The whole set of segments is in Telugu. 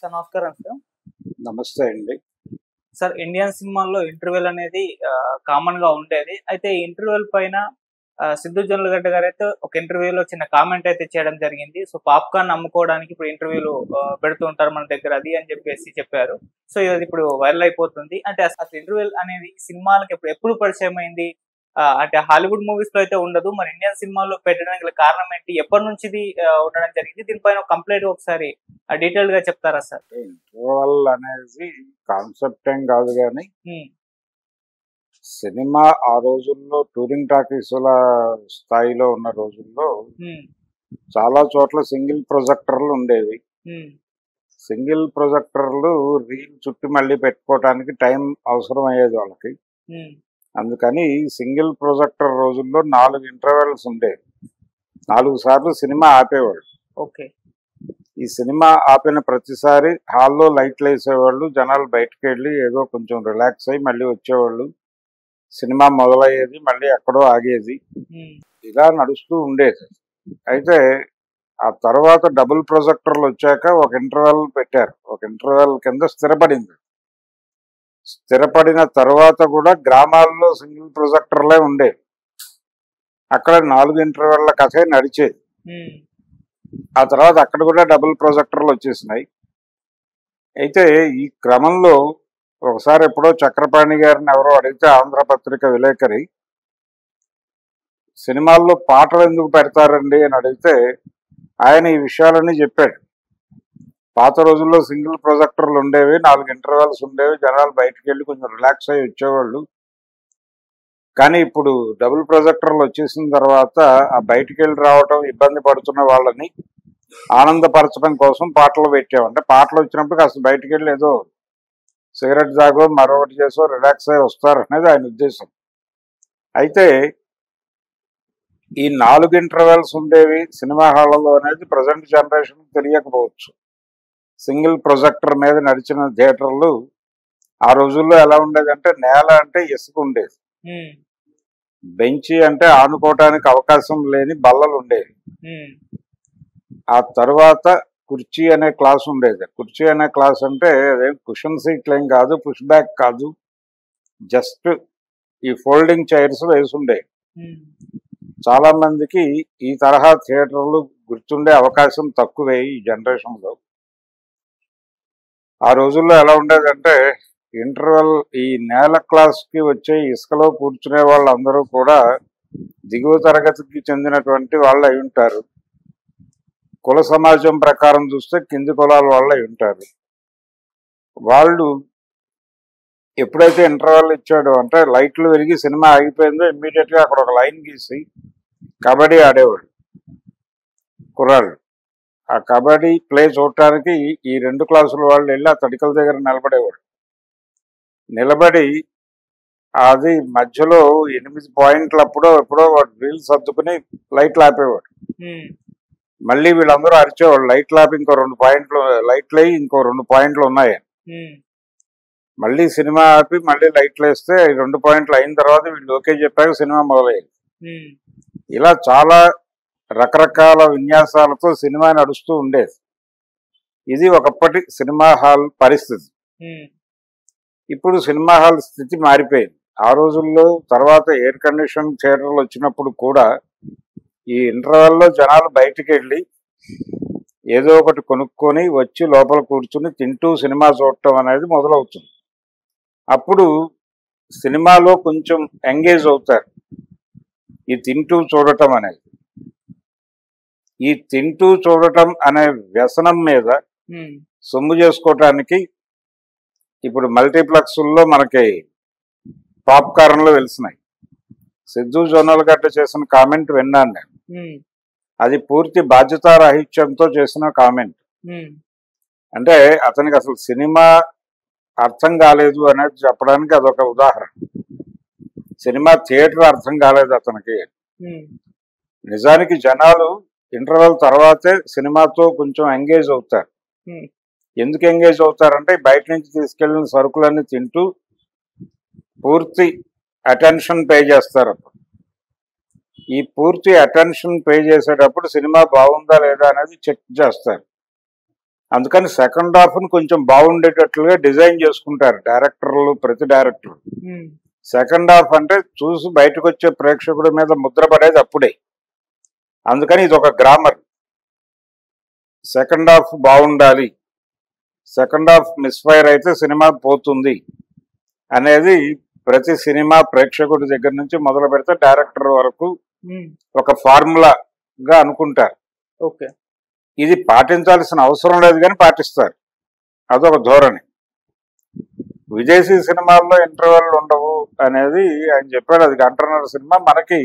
సార్ నమస్కారం సార్. నమస్తే అండి. సార్ ఇండియన్ సినిమాల్లో ఇంటర్వెల్ అనేది కామన్‌గా ఉండేది. అయితే ఈ ఇంటర్వెల్ పైన సిద్ధు జొన్నలగడ్డ గారైతే ఒక ఇంటర్వ్యూలో చిన్న కామెంట్ అయితే చేయడం జరిగింది. సో, పాప్‌కార్న్ అమ్ముకోవడానికి ఇప్పుడు ఇంటర్వ్యూలు పెడుతూ ఉంటారు మన దగ్గర అది అని చెప్పేసి చెప్పారు. సో, ఇది ఇప్పుడు వైరల్ అయిపోతుంది. అంటే అసలు ఇంటర్వెల్ అనేది సినిమాలకి ఎప్పుడు పరిచయం అయింది? అంటే హాలీవుడ్ మూవీస్‌లో అయితే ఉండదు. మరి ఇండియన్ సినిమాల్లో పెట్టడానికి గల కారణం ఏంటి? ఎప్పటినుంచి ఇది ఉండడం జరిగింది? దీనిపైన కంప్లీట్‌గా ఒకసారి డీటెయిల్డ్‌గా చెప్తారా సార్? ఇంటర్వల్ అనేది కాన్సెప్ట్ ఏం కాదు గానీ, హ్మ్. సినిమా ఆ రోజుల్లో టూరింగ్ టాకీసుల స్థాయిలో ఉన్న రోజుల్లో హ్మ్. చాలా చోట్ల సింగిల్ ప్రొజెక్టర్లు ఉండేవి. హ్మ్. సింగిల్ ప్రొజెక్టర్లు రీల్ చుట్టి మళ్ళీ పెట్టుకోవడానికి టైం అవసరం అయ్యేది వాళ్ళకి. హ్మ్. అందుకని సింగిల్ ప్రొజెక్టర్ రోజుల్లో 4 ఇంటర్వెల్స్ ఉండేవి. 4 సార్లు సినిమా ఆపేవాళ్ళు. ఓకే. ఈ సినిమా ఆపిన ప్రతిసారి హాల్లో లైట్లు వేసేవాళ్ళు, జనాలు బయటకు వెళ్ళి ఏదో కొంచెం రిలాక్స్ అయ్యి మళ్ళీ వచ్చేవాళ్ళు. సినిమా మొదలయ్యేది, మళ్ళీ ఎక్కడో ఆగేది. హ్మ్. ఇలా నడుస్తూ ఉండేది. అయితే ఆ తర్వాత డబుల్ ప్రొజెక్టర్లు వచ్చాక ఒక ఇంటర్వెల్ పెట్టారు. ఒక ఇంటర్వెల్ కింద స్థిరపడింది. స్థిరపడిన తర్వాత కూడా గ్రామాల్లో సింగిల్ ప్రొజెక్టర్లే ఉండేవి. అక్కడ 4 ఇంటర్వెల్ల కథే నడిచేది. హ్మ్. ఆ తర్వాత అక్కడ కూడా డబుల్ ప్రొజెక్టర్లు వచ్చేసినాయి. అయితే ఈ క్రమంలో ఒకసారి ఎప్పుడో చక్రపాణి గారిని ఎవరో అడిగితే ఆంధ్రపత్రిక విలేకరి, సినిమాల్లో పాటలు ఎందుకు పెడతారండి అని అడిగితే ఆయన ఈ విషయాలన్నీ చెప్పాడు. పాత రోజుల్లో సింగిల్ ప్రొజెక్టర్లు ఉండేవి, 4 ఇంటర్వెల్స్ ఉండేవి, జనాలు బయటకు వెళ్ళి కొంచెం రిలాక్స్ అయ్యి వచ్చేవాళ్ళు. కానీ ఇప్పుడు డబుల్ ప్రొజెక్టర్లు వచ్చేసిన తర్వాత ఆ బయటికి వెళ్ళి రావటం ఇబ్బంది పడుతున్న వాళ్ళని ఆనందపరచడం కోసం పాటలు పెట్టాం. అంటే పాటలు వచ్చినప్పుడు కాస్త బయటికి వెళ్ళి ఏదో సిగరెట్ తాగో మరొకటి చేసో రిలాక్స్ అయ్యి వస్తారు అనేది ఆయన ఉద్దేశం. అయితే ఈ 4 ఇంటర్వెల్స్ ఉండేవి సినిమా హాళ్లలో అనేది ప్రజెంట్ జనరేషన్ తెలియకపోవచ్చు. సింగిల్ ప్రొజెక్టర్ మీద నడిచిన థియేటర్లు ఆ రోజుల్లో ఎలా ఉండేదంటే నేల అంటే ఇసుక ఉండేది, హ్మ్. బెంచి అంటే ఆనుకోవటానికి అవకాశం లేని బల్లలు ఉండేవి. హ్మ్. ఆ తర్వాత కుర్చీ అనే క్లాస్ ఉండేది. కుర్చీ అనే క్లాస్ అంటే అదేం కుషన్ సీట్లు ఏం కాదు, పుష్ బ్యాక్ కాదు, జస్ట్ ఈ ఫోల్డింగ్ చైర్స్ వేసి ఉండేవి. హ్మ్. చాలా మందికి ఈ తరహా థియేటర్లు గుర్తుండే అవకాశం తక్కువే ఈ జనరేషన్లో. ఆ రోజుల్లో ఎలా ఉండేదంటే ఇంటర్వెల్ ఈ నేల క్లాస్కి వచ్చే ఇసుకలో కూర్చునే వాళ్ళందరూ కూడా దిగువ తరగతికి చెందినటువంటి వాళ్ళు అయి ఉంటారు. కుల సమాజం ప్రకారం చూస్తే కింది కులాల వాళ్ళు అయి ఉంటారు. వాళ్ళు ఎప్పుడైతే ఇంటర్వెల్ ఇచ్చాడో అంటే లైట్లు వెలిగి సినిమా ఆగిపోయిందో ఇమ్మీడియట్గా అక్కడ ఒక లైన్ గీసి కబడ్డీ ఆడేవాడు కుర్రాళ్ళు. ఆ కబడ్డీ ప్లే చూడటానికి ఈ 2 క్లాసుల వాళ్ళు వెళ్ళి ఆ తడికల దగ్గర నిలబడేవాడు. నిలబడి అది మధ్యలో 8 పాయింట్లు అప్పుడో ఎప్పుడో వాడు రీల్ సర్దుకుని లైట్లు ఆపేవాడు. హ్మ్. మళ్ళీ వీళ్ళందరూ అరిచేవాళ్ళు లైట్లు ఆపి ఇంకో 2 పాయింట్లు లైట్లు అయ్యి ఇంకో 2 పాయింట్లు ఉన్నాయి. హ్మ్. మళ్ళీ సినిమా ఆపి మళ్ళీ లైట్లు వేస్తే 2 పాయింట్లు అయిన తర్వాత వీళ్ళు ఓకే చెప్పాక సినిమా మొదలయ్యేది. హ్మ్. ఇలా చాలా రకరకాల విన్యాసాలతో సినిమా నడుస్తూ ఉండేది. ఇది ఒకప్పటి సినిమా హాల్ పరిస్థితి. హ్మ్. ఇప్పుడు సినిమా హాల్ స్థితి మారిపోయింది. ఆ రోజుల్లో తర్వాత ఎయిర్ కండిషన్ థియేటర్లు వచ్చినప్పుడు కూడా ఈ ఇంటర్వెల్లో జనాలు బయటికి వెళ్ళి ఏదో ఒకటి కొనుక్కొని వచ్చి లోపల కూర్చుని తింటూ సినిమా చూడటం అనేది మొదలవుతుంది. అప్పుడు సినిమాలో కొంచెం ఎంగేజ్ అవుతారు ఈ తింటూ చూడటం అనేది. ఈ తింటూ చూడటం అనే వ్యసనం మీద హ్మ్. సొమ్ము చేసుకోవటానికి ఇప్పుడు మల్టీప్లెక్స్ల్లో మనకి పాప్కార్న్లు వెలిసినాయి. సిద్ధు జొన్నలగడ్డ చేసిన కామెంట్ విన్నాను నేను. హ్మ్. అది పూర్తి బాధ్యతారాహిత్యంతో చేసిన కామెంట్. హ్మ్. అంటే అతనికి అసలు సినిమా అర్థం కాలేదు అనేది చెప్పడానికి అదొక ఉదాహరణ. సినిమా థియేటర్ అర్థం కాలేదు అతనికి. హ్మ్. నిజానికి జనాలు ఇంటర్వెల్ తర్వాతే సినిమాతో కొంచెం ఎంగేజ్ అవుతారు. హ్మ్. ఎందుకు ఎంగేజ్ అవుతారంటే బయట నుంచి తీసుకెళ్లిన సరుకులన్నీ తింటూ పూర్తి అటెన్షన్ పే చేస్తారు. ఈ పూర్తి అటెన్షన్ పే చేసేటప్పుడు సినిమా బాగుందా లేదా అనేది చెక్ చేస్తారు. అందుకని సెకండ్ హాఫ్ ని కొంచెం బాగుండేటట్లుగా డిజైన్ చేసుకుంటారు డైరెక్టర్లు, ప్రతి డైరెక్టర్. సెకండ్ హాఫ్ అంటే చూసి బయటకు వచ్చే ప్రేక్షకుడి మీద ముద్ర పడేది అప్పుడే. అందుకని ఇది ఒక గ్రామర్. సెకండ్ హాఫ్ బాగుండాలి, సెకండ్ హాఫ్ మిస్ఫైర్ అయితే సినిమా పోతుంది అనేది ప్రతి సినిమా ప్రేక్షకుడి దగ్గర నుంచి మొదలు పెడితే డైరెక్టర్ వరకు ఒక ఫార్ములాగా అనుకుంటారు. ఓకే, ఇది పాటించాల్సిన అవసరం లేదు కానీ పాటిస్తారు. అదొక ధోరణి. విదేశీ సినిమాల్లో ఇంటర్వెల్ ఉండవు అనేది ఆయన చెప్పాడు. అది గంటన్నర సినిమా. మనకి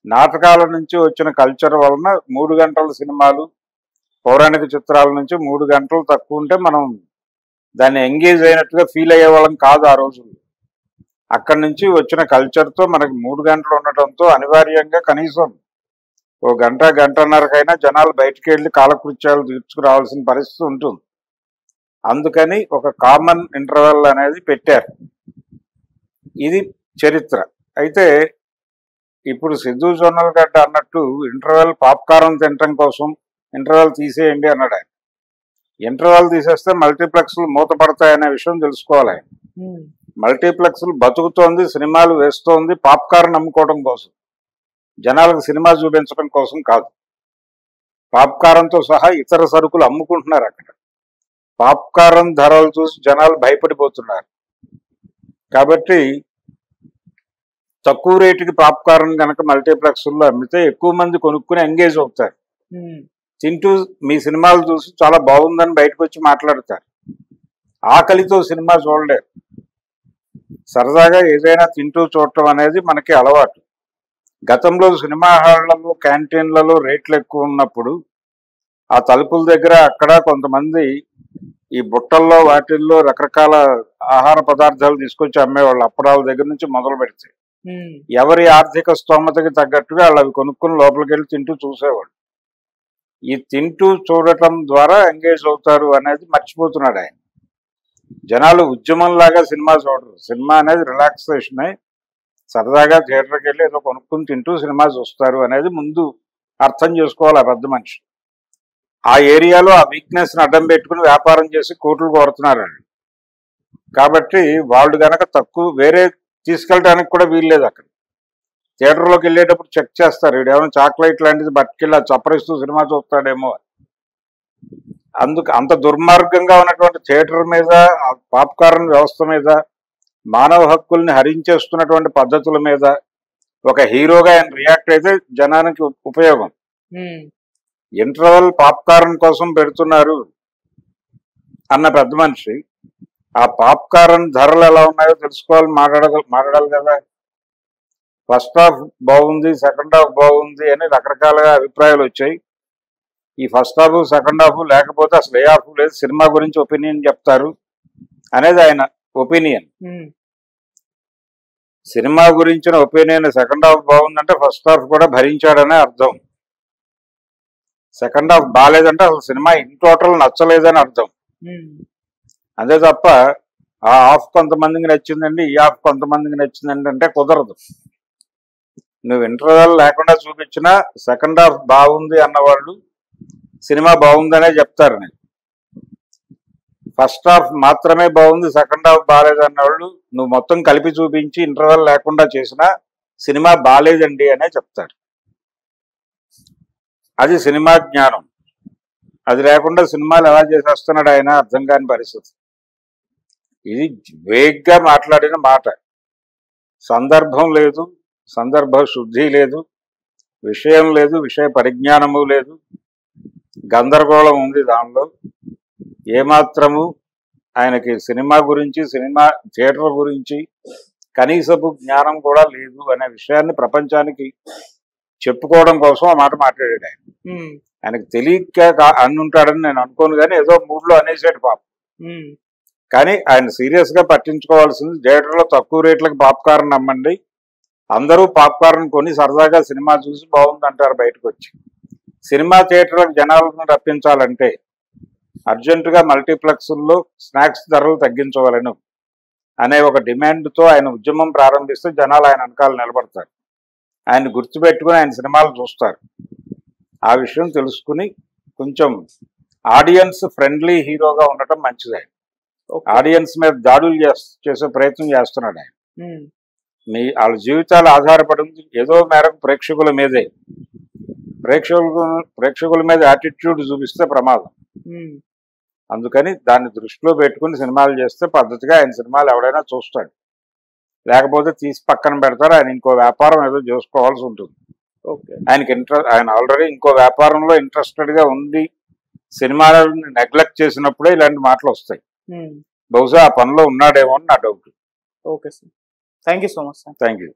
నాటకాల నుంచి వచ్చిన కల్చర్ వలన 3 గంటల సినిమాలు, పౌరాణిక చిత్రాల నుంచి 3 గంటలు తక్కువ ఉంటే మనం దాన్ని ఎంగేజ్ అయినట్టుగా ఫీల్ అయ్యే వాళ్ళం కాదు ఆ రోజుల్లో. అక్కడి నుంచి వచ్చిన కల్చర్తో మనకి 3 గంటలు ఉండటంతో అనివార్యంగా కనీసం ఓ గంట, గంటన్నరకైనా జనాలు బయటికి వెళ్ళి కాలకృత్యాలు తీర్చుకురావాల్సిన పరిస్థితి ఉంటుంది. అందుకని ఒక కామన్ ఇంటర్వెల్ అనేది పెట్టారు. ఇది చరిత్ర. అయితే ఇప్పుడు సిద్ధు జొన్నలగడ్డ అన్నట్టు ఇంటర్వెల్ పాప్కారం తినటం కోసం ఇంటర్వెల్ తీసేయండి అన్నాడు ఆయన. ఇంటర్వెల్ తీసేస్తే మల్టీప్లెక్స్లు మూతపడతాయనే విషయం తెలుసుకోవాలి ఆయన. మల్టీప్లెక్స్లు బతుకుతోంది, సినిమాలు వేస్తోంది పాప్కార్న్ అమ్ముకోవడం కోసం, జనాలకు సినిమా చూపించడం కోసం కాదు. పాప్కారంతో సహా ఇతర సరుకులు అమ్ముకుంటున్నారు అక్కడ. పాప్కారం ధరలు చూసి జనాలు భయపడిపోతున్నారు. కాబట్టి తక్కువ రేటుకి పాప్కార్న్ కనుక మల్టీప్లెక్స్లో అమ్మితే ఎక్కువ మంది కొనుక్కుని ఎంగేజ్ అవుతారు. తింటూ మీ సినిమాలు చూసి చాలా బాగుందని బయటకు వచ్చి మాట్లాడతారు. ఆకలితో సినిమా చూడలేరు. సరదాగా ఏదైనా తింటూ చూడటం అనేది మనకి అలవాటు. గతంలో సినిమా హాళ్లలో, క్యాంటీన్లలో రేట్లు ఎక్కువ ఉన్నప్పుడు ఆ తలుపుల దగ్గర అక్కడ కొంతమంది ఈ బుట్టల్లో వాటిల్లో రకరకాల ఆహార పదార్థాలు తీసుకొచ్చి అమ్మేవాళ్ళు. అప్పడాల దగ్గర నుంచి మొదలు పెడితే ఎవరి ఆర్థిక స్తోమతకి తగ్గట్టుగా వాళ్ళు అవి కొనుక్కుని లోపలికి వెళ్ళి తింటూ చూసేవాళ్ళు. ఈ తింటూ చూడటం ద్వారా ఎంగేజ్ అవుతారు అనేది మర్చిపోతున్నాడు ఆయన. జనాలు ఉద్యమంలాగా సినిమా చూడరు. సినిమా అనేది రిలాక్సేషనే. సరదాగా థియేటర్కి వెళ్ళి ఏదో కొనుక్కుని తింటూ సినిమా చూస్తారు అనేది ముందు అర్థం చేసుకోవాలి ఆ పెద్ద మనిషి. ఆ ఏరియాలో ఆ వీక్నెస్ని అడ్డం పెట్టుకుని వ్యాపారం చేసి కోట్లు కొడుతున్నారండి. కాబట్టి వాళ్ళు గనక తక్కువ వేరే తీసుకెళ్ళడానికి కూడా వీల్లేదు. అక్కడ థియేటర్లోకి వెళ్ళేటప్పుడు చెక్ చేస్తారు, వీడు ఏమైనా చాక్లెట్ లాంటిది పట్టుకెళ్ళి అది చప్పరిస్తూ సినిమా చూస్తాడేమో. అందుకు అంత దుర్మార్గంగా ఉన్నటువంటి థియేటర్ మీద, ఆ పాప్కార్న్ వ్యవస్థ మీద, మానవ హక్కుల్ని హరించేస్తున్నటువంటి పద్ధతుల మీద ఒక హీరోగా ఆయన రియాక్ట్ అయితే జనానికి ఉపయోగం. ఇంటర్వెల్ పాప్కార్న్ కోసం పెడుతున్నారు అన్న పెద్ద మనిషి ఆ పాప్కార్న్ ధరలు ఎలా ఉన్నాయో తెలుసుకోవాలి, మాట్లాడాలి కదా. ఫస్ట్ హాఫ్ బాగుంది, సెకండ్ హాఫ్ బాగుంది అని రకరకాలుగా అభిప్రాయాలు వచ్చాయి. ఈ ఫస్ట్ హాఫ్, సెకండ్ హాఫ్ లేకపోతే అసలు ఏ హాఫ్ లేదు, సినిమా గురించి ఒపీనియన్ చెప్తారు అనేది ఆయన ఒపీనియన్. సినిమా గురించిన ఒపీనియన్ సెకండ్ హాఫ్ బాగుందంటే ఫస్ట్ హాఫ్ కూడా భరించాడనే అర్థం. సెకండ్ హాఫ్ బాగాలేదంటే అసలు సినిమా ఇన్ టోటల్ నచ్చలేదని అర్థం. అదే తప్ప ఆ హాఫ్ కొంతమందికి నచ్చిందండి, ఈ హాఫ్ కొంతమందికి నచ్చిందండి అంటే కుదరదు. నువ్వు ఇంటర్వెల్ లేకుండా చూపించినా సెకండ్ హాఫ్ బాగుంది అన్నవాళ్ళు సినిమా బాగుందనే చెప్తారు. నేను ఫస్ట్ హాఫ్ మాత్రమే బాగుంది, సెకండ్ హాఫ్ బాగాలేదు అన్నవాళ్ళు నువ్వు మొత్తం కలిపి చూపించి ఇంటర్వెల్ లేకుండా చేసినా సినిమా బాగాలేదండి అనే చెప్తారు. అది సినిమా జ్ఞానం. అది లేకుండా సినిమాలు ఎలా చేసేస్తున్నాడు ఆయన అర్థం కాని పరిస్థితి. ఇది వేగ్గా మాట్లాడిన మాట. సందర్భం లేదు, సందర్భ శుద్ధి లేదు, విషయం లేదు, విషయ పరిజ్ఞానము లేదు, గందరగోళం ఉంది దానిలో. ఏమాత్రము ఆయనకి సినిమా గురించి, సినిమా థియేటర్ గురించి కనీసపు జ్ఞానం కూడా లేదు అనే విషయాన్ని ప్రపంచానికి చెప్పుకోవడం కోసం ఆ మాట మాట్లాడాడు ఆయన. ఆయనకు తెలియక అనుంటాడని నేను అనుకోను, కానీ ఏదో మూడ్లో అనేసాడు పాపం. కానీ ఆయన సీరియస్ గా పట్టించుకోవాల్సింది థియేటర్లో తక్కువ రేట్లకు పాప్కార్న్ అమ్మండి, అందరూ పాప్కార్న్ కొని సరదాగా సినిమా చూసి బాగుంది అంటారు బయటకు వచ్చి. సినిమా థియేటర్లకు జనాలను రప్పించాలంటే అర్జెంటుగా మల్టీప్లెక్స్ల్లో స్నాక్స్ ధరలు తగ్గించవలను అనే ఒక డిమాండ్తో ఆయన ఉద్యమం ప్రారంభిస్తే జనాలు ఆయన వెనకాల నిలబడతారు. ఆయన గుర్తుపెట్టుకుని ఆయన సినిమాలు చూస్తారు. ఆ విషయం తెలుసుకుని కొంచెం ఆడియన్స్ ఫ్రెండ్లీ హీరోగా ఉండటం మంచిది. ఆయన ఓకే. ఆడియన్స్ మీద దాడులు చేసే ప్రయత్నం చేస్తున్నాడు ఆయన. ఉమ్, వాళ్ళ జీవితాలు ఆధారపడింది ఏదో మేరకు ప్రేక్షకుల మీదే. ప్రేక్షకుల మీద యాటిట్యూడ్ చూపిస్తే ప్రమాదం. ఉమ్, అందుకని దాన్ని దృష్టిలో పెట్టుకుని సినిమాలు చేస్తే పద్ధతిగా ఆయన సినిమాలు ఎవడైనా చూస్తాడు. లేకపోతే తీసి పక్కన పెడతారు. ఆయన ఇంకో వ్యాపారం ఏదో చేసుకోవాల్సి ఉంటుంది. ఓకే. ఆయన ఆల్రెడీ ఇంకో వ్యాపారంలో ఇంట్రెస్టెడ్గా ఉండి సినిమాలను నెగ్లెక్ట్ చేసినప్పుడే ఇలాంటి మాటలు వస్తాయి. ఉమ్, బహుశా ఆ పనిలో ఉన్నాడేమో అని నా doubt. Okay sir. Thank you so much sir. Thank you.